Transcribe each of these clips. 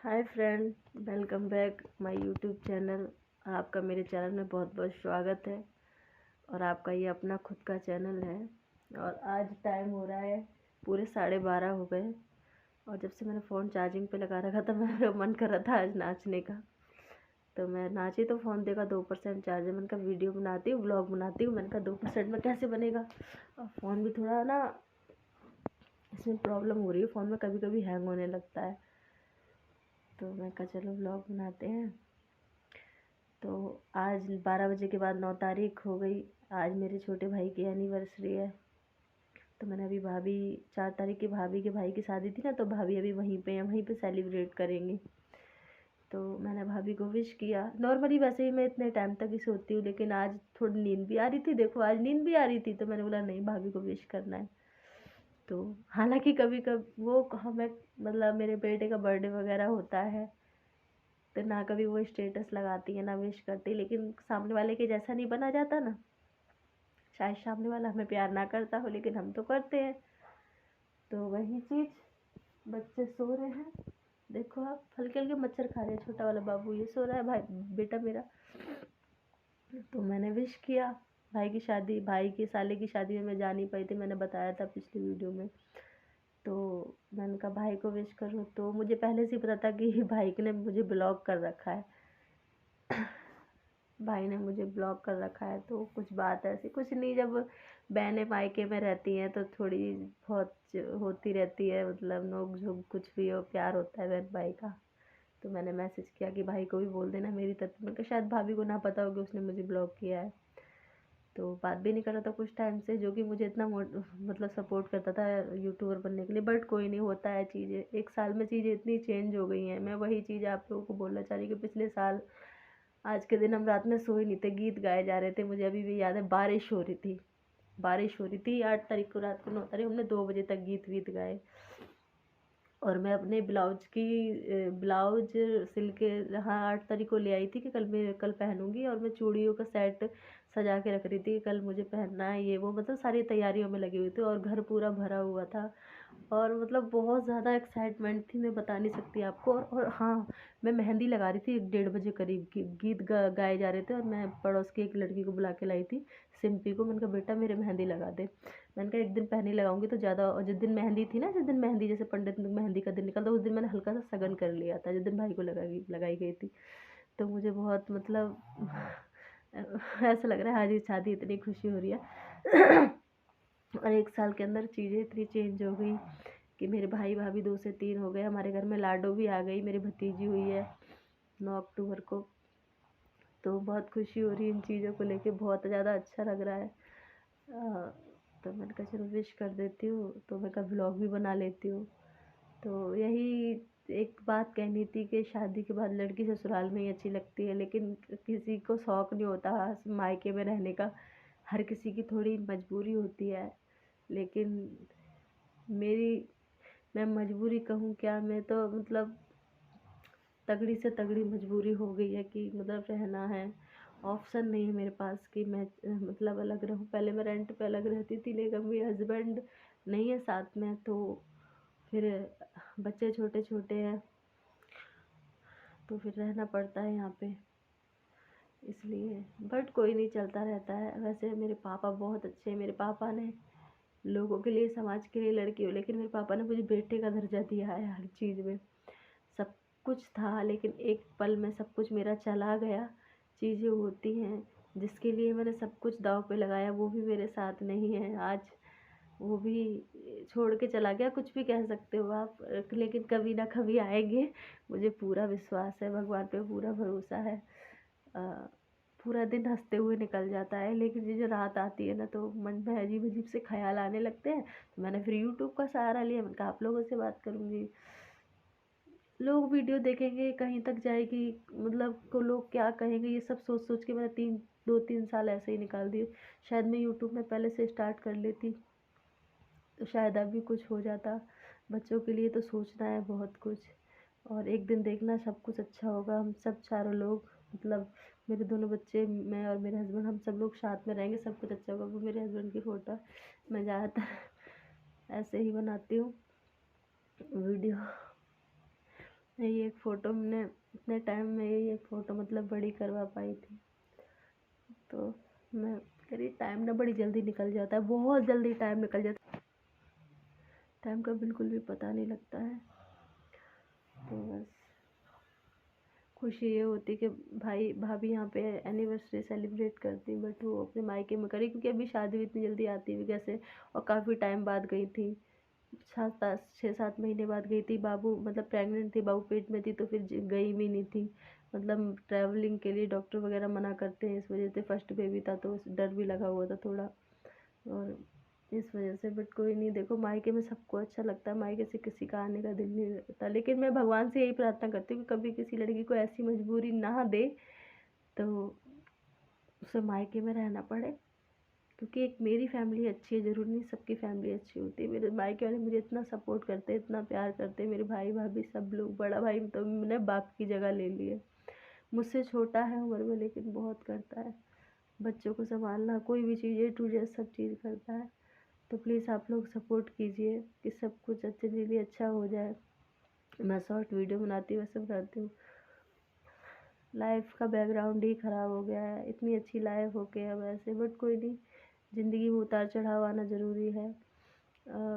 Hi friend, welcome back my YouTube channel. आपका मेरे channel में बहुत बहुत स्वागत है। और आपका ये अपना खुद का चैनल है। और आज टाइम हो रहा है पूरे 12:30 हो गए। और जब से मैंने फ़ोन चार्जिंग पे लगा रखा था मेरा मन कर रहा था आज नाचने का। तो मैं नाची तो फ़ोन देखा 2% चार्ज है। मैंने कहा वीडियो बनाती हूँ, ब्लॉग बनाती हूँ। मैंने कहा 2% में कैसे बनेगा। और फ़ोन भी थोड़ा ना, इसमें प्रॉब्लम हो रही है। फ़ोन में कभी कभी हैंग होने लगता है। तो मैं कहा चलो ब्लॉग बनाते हैं। तो आज 12 बजे के बाद 9 तारीख हो गई। आज मेरे छोटे भाई की एनिवर्सरी है। तो मैंने अभी 4 तारीख की भाभी के भाई की शादी थी ना, तो भाभी अभी वहीं पे है, वहीं पे सेलिब्रेट करेंगे। तो मैंने भाभी को विश किया। नॉर्मली वैसे ही मैं इतने टाइम तक ही सोती हूँ, लेकिन आज थोड़ी नींद भी आ रही थी। देखो आज नींद भी आ रही थी, तो मैंने बोला नहीं, भाभी को विश करना है। तो हालांकि कभी कभी वो हमें, मतलब मेरे बेटे का बर्थडे वगैरह होता है तो ना कभी वो स्टेटस लगाती है ना विश करती, लेकिन सामने वाले के जैसा नहीं बना जाता ना। शायद सामने वाला हमें प्यार ना करता हो, लेकिन हम तो करते हैं। तो वही चीज़। बच्चे सो रहे हैं, देखो आप हल्के हल्के मच्छर खा रहे हैं। छोटा वाला बाबू ये सो रहा है, भाई बेटा मेरा। तो मैंने विश किया। भाई की साले की शादी में मैं जा नहीं पाई थी, मैंने बताया था पिछली वीडियो में। तो मैंने कहा भाई को विश करूँ। तो मुझे पहले से ही पता था कि भाई ने मुझे ब्लॉक कर रखा है। भाई ने मुझे ब्लॉक कर रखा है। तो कुछ बात ऐसी कुछ नहीं, जब बहनें मायके में रहती हैं तो थोड़ी बहुत होती रहती है, मतलब नोक झोंक कुछ भी हो, प्यार होता है बहन भाई का। तो मैंने मैसेज किया कि भाई को भी बोल देना मेरी तरफ। मैंने कहा शायद भाभी को ना पता हो कि उसने मुझे ब्लॉक किया है। तो बात भी नहीं कर रहा था कुछ टाइम से, जो कि मुझे इतना मतलब सपोर्ट करता था यूट्यूबर बनने के लिए। बट कोई नहीं, होता है चीज़ें। 1 साल में चीज़ें इतनी चेंज हो गई हैं। मैं वही चीज़ आप लोगों को बोलना चाह रही कि पिछले साल आज के दिन हम रात में सोए नहीं थे, गीत गाए जा रहे थे। मुझे अभी भी याद है, बारिश हो रही थी। बारिश हो रही थी 8 तारीख को रात को, 9 तारीख हमने 2 बजे तक गीत वीत गाए। और मैं अपने ब्लाउज सिल के, हाँ 8 तारीख को ले आई थी कि कल पहनूंगी। और मैं चूड़ियों का सेट सजा के रख रही थी कि कल मुझे पहनना है, ये वो, मतलब सारी तैयारियों में लगी हुई थी। और घर पूरा भरा हुआ था। और मतलब बहुत ज़्यादा एक्साइटमेंट थी, मैं बता नहीं सकती आपको। और हाँ, मैं मेहंदी लगा रही थी 1:30 बजे करीब की। गीत गाए जा रहे थे और मैं पड़ोस की एक लड़की को बुला के लाई थी, सिंपी को। मैंने कहा बेटा मेरे मेहंदी लगा दे। मैंने कहा एक दिन पहले लगाऊंगी तो ज़्यादा। और जिस दिन मेहंदी थी ना, जिस दिन मेहंदी जैसे पंडित मेहंदी का दिन निकलता, उस दिन मैंने हल्का सा सगन कर लिया था, जिस दिन भाई को लगाई गई थी। तो मुझे बहुत मतलब ऐसा लग रहा है आज ये शादी इतनी खुशी हो रही है। और 1 साल के अंदर चीज़ें इतनी चेंज हो गई कि मेरे भाई भाभी 2 से 3 हो गए। हमारे घर में लाडो भी आ गई, मेरी भतीजी हुई है 9 अक्टूबर को। तो बहुत खुशी हो रही है इन चीज़ों को लेके, बहुत ज़्यादा अच्छा लग रहा है। तो मैंने कहा चलो विश कर देती हूँ, तो मैं कहा व्लॉग भी बना लेती हूँ। तो यही एक बात कहनी थी कि शादी के बाद लड़की ससुराल में ही अच्छी लगती है, लेकिन किसी को शौक़ नहीं होता मायके में रहने का। हर किसी की थोड़ी मजबूरी होती है। लेकिन मेरी, मैं मजबूरी कहूँ क्या, मैं तो मतलब तगड़ी से तगड़ी मजबूरी हो गई है कि मतलब रहना है। ऑप्शन नहीं है मेरे पास कि मैं मतलब अलग रहूँ। पहले मैं रेंट पे अलग रहती थी, लेकिन मेरे हस्बैंड नहीं है साथ में, तो फिर बच्चे छोटे छोटे हैं, तो फिर रहना पड़ता है यहाँ पे, इसलिए। बट कोई नहीं, चलता रहता है। वैसे मेरे पापा बहुत अच्छे हैं। मेरे पापा ने लोगों के लिए, समाज के लिए लड़की हो, लेकिन मेरे पापा ने मुझे बेटे का दर्जा दिया है हर चीज़ में। सब कुछ था, लेकिन एक पल में सब कुछ मेरा चला गया। चीज़ें होती हैं, जिसके लिए मैंने सब कुछ दांव पे लगाया वो भी मेरे साथ नहीं है आज। वो भी छोड़ के चला गया, कुछ भी कह सकते हो आप, लेकिन कभी ना कभी आएंगे। मुझे पूरा विश्वास है, भगवान पे पूरा भरोसा है। अ, पूरा दिन हंसते हुए निकल जाता है, लेकिन ये जो रात आती है ना, तो मन में अजीब अजीब से ख्याल आने लगते हैं। तो मैंने फिर यूट्यूब का सहारा लिया। मैंने कहा आप लोगों से बात करूँगी, लोग वीडियो देखेंगे, कहीं तक जाएगी, मतलब को लोग क्या कहेंगे, ये सब सोच सोच के मैंने 2-3 साल ऐसे ही निकाल दिए। शायद मैं यूट्यूब में पहले से स्टार्ट कर लेती तो शायद अभी कुछ हो जाता। बच्चों के लिए तो सोचना है बहुत कुछ। और एक दिन देखना सब कुछ अच्छा होगा। हम सब चारों लोग, मतलब मेरे दोनों बच्चे, मैं और मेरे हस्बैंड, हम सब लोग साथ में रहेंगे, सब कुछ अच्छा होगा। वो मेरे हस्बैंड की फ़ोटो मैं ज़्यादातर ऐसे ही बनाती हूँ वीडियो। यही एक फ़ोटो मैंने इतने टाइम में यही एक फ़ोटो मतलब बड़ी करवा पाई थी। तो मैं कह रही टाइम ना बड़ी जल्दी निकल जाता है, बहुत जल्दी टाइम निकल जाता है, टाइम का बिल्कुल भी पता नहीं लगता है। तो बस खुशी ये होती कि भाई भाभी यहाँ पे एनिवर्सरी सेलिब्रेट करती, बट वो अपने मायके में करी, क्योंकि अभी शादी भी इतनी जल्दी आती भी कैसे, और काफ़ी टाइम बाद गई थी, 6-7 महीने बाद गई थी। बाबू मतलब प्रेग्नेंट थी, बाबू पेट में थी, तो फिर गई भी नहीं थी। मतलब ट्रैवलिंग के लिए डॉक्टर वगैरह मना करते हैं, इस वजह से फर्स्ट बेबी था तो डर भी लगा हुआ था थोड़ा, और इस वजह से। बट कोई नहीं, देखो मायके में सबको अच्छा लगता है, मायके से किसी का आने का दिल नहीं करता, लेकिन मैं भगवान से यही प्रार्थना करती हूँ कि कभी किसी लड़की को ऐसी मजबूरी ना दे तो उसे मायके में रहना पड़े। क्योंकि एक मेरी फैमिली अच्छी है, ज़रूरी नहीं सबकी फैमिली अच्छी होती है। मेरे मायके वाले मुझे इतना सपोर्ट करते हैं, इतना प्यार करते हैं, मेरे भाई भाभी सब लोग। बड़ा भाई तो मैंने बाप की जगह ले ली है, मुझसे छोटा है उम्र में लेकिन बहुत करता है, बच्चों को संभालना, कोई भी चीज़ A to Z सब चीज़ करता है। तो प्लीज़ आप लोग सपोर्ट कीजिए कि सब कुछ अच्छे के लिए अच्छा हो जाए। मैं शॉर्ट वीडियो बनाती हूँ, वैसे बनाती हूँ, लाइफ का बैकग्राउंड ही ख़राब हो गया है, इतनी अच्छी लाइफ हो के अब ऐसे। बट कोई नहीं, ज़िंदगी में उतार चढ़ाव आना ज़रूरी है।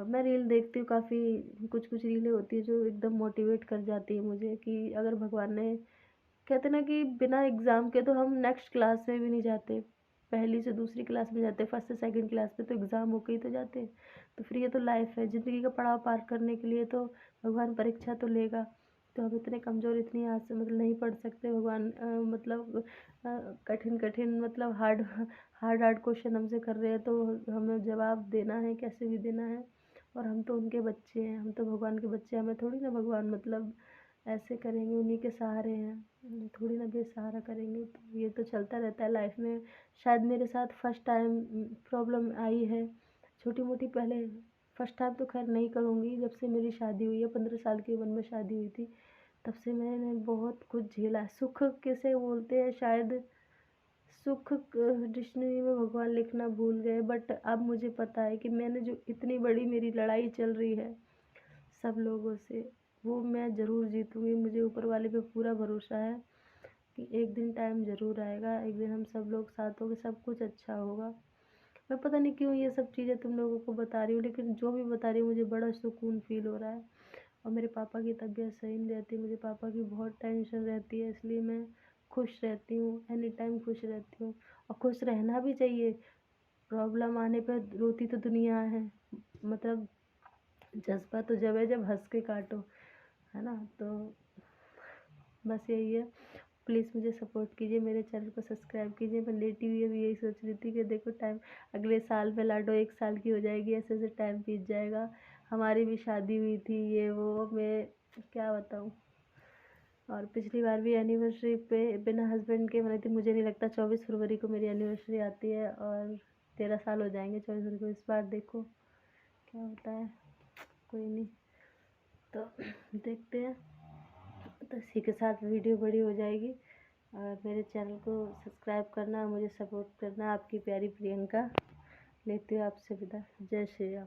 मैं रील देखती हूँ काफ़ी, कुछ कुछ रीलें होती है जो एकदम मोटिवेट कर जाती है मुझे, कि अगर भगवान ने, कहते ना कि बिना एग्ज़ाम के तो हम नेक्स्ट क्लास में भी नहीं जाते, पहली से दूसरी क्लास में जाते, फर्स्ट से सेकंड क्लास में तो एग्ज़ाम होके ही तो जाते हैं। तो फिर ये तो लाइफ है, ज़िंदगी का पड़ाव पार करने के लिए तो भगवान परीक्षा तो लेगा। तो हम इतने कमज़ोर, इतनी आज से मतलब नहीं पढ़ सकते। भगवान मतलब कठिन कठिन मतलब हार्ड हार्ड हार्ड क्वेश्चन हमसे कर रहे हैं, तो हमें जवाब देना है, कैसे भी देना है। और हम तो उनके बच्चे हैं, हम तो भगवान के बच्चे हैं, हमें थोड़ी ना भगवान मतलब ऐसे करेंगे, उन्हीं के सहारे हैं, थोड़ी ना बेसहारा करेंगे। तो ये तो चलता रहता है लाइफ में। शायद मेरे साथ फर्स्ट टाइम प्रॉब्लम आई है छोटी मोटी, पहले फर्स्ट टाइम तो खैर नहीं करूँगी, जब से मेरी शादी हुई है, 15 साल की उम्र में शादी हुई थी, तब से मैंने बहुत कुछ झेला। सुख किसे बोलते हैं शायद, सुख डिक्शनरी में भगवान लिखना भूल गए, बट अब मुझे पता है कि मैंने जो इतनी बड़ी मेरी लड़ाई चल रही है सब लोगों से, वो मैं ज़रूर जीतूँगी। मुझे ऊपर वाले पे पूरा भरोसा है कि एक दिन टाइम ज़रूर आएगा, एक दिन हम सब लोग साथ होंगे, सब कुछ अच्छा होगा। मैं पता नहीं क्यों ये सब चीज़ें तुम लोगों को बता रही हूँ, लेकिन जो भी बता रही हूँ मुझे बड़ा सुकून फील हो रहा है। और मेरे पापा की तबीयत सही नहीं रहती, मुझे पापा की बहुत टेंशन रहती है, इसलिए मैं खुश रहती हूँ, एनी टाइम खुश रहती हूँ। और खुश रहना भी चाहिए, प्रॉब्लम आने पर रोती तो दुनिया है, मतलब जज्बा तो जब है जब हंस के काटो, है ना। तो बस यही है, प्लीज़ मुझे सपोर्ट कीजिए, मेरे चैनल को सब्सक्राइब कीजिए। मैं लेटी हुई अभी यही सोच रही थी कि देखो टाइम, अगले साल में लाडो 1 साल की हो जाएगी, ऐसे ऐसे टाइम बीत जाएगा। हमारी भी शादी हुई थी, ये वो, मैं क्या बताऊँ। और पिछली बार भी एनिवर्सरी पे बिना हस्बैंड के मनाई थी। मुझे नहीं लगता 24 फरवरी को मेरी एनिवर्सरी आती है, और 13 साल हो जाएंगे 24 फरवरी को। इस बार देखो क्या होता है, कोई नहीं, तो देखते हैं। तो इसी के साथ वीडियो बड़ी हो जाएगी, और मेरे चैनल को सब्सक्राइब करना, मुझे सपोर्ट करना। आपकी प्यारी प्रियंका लेती हूँ आपसे विदा। जय श्री राम।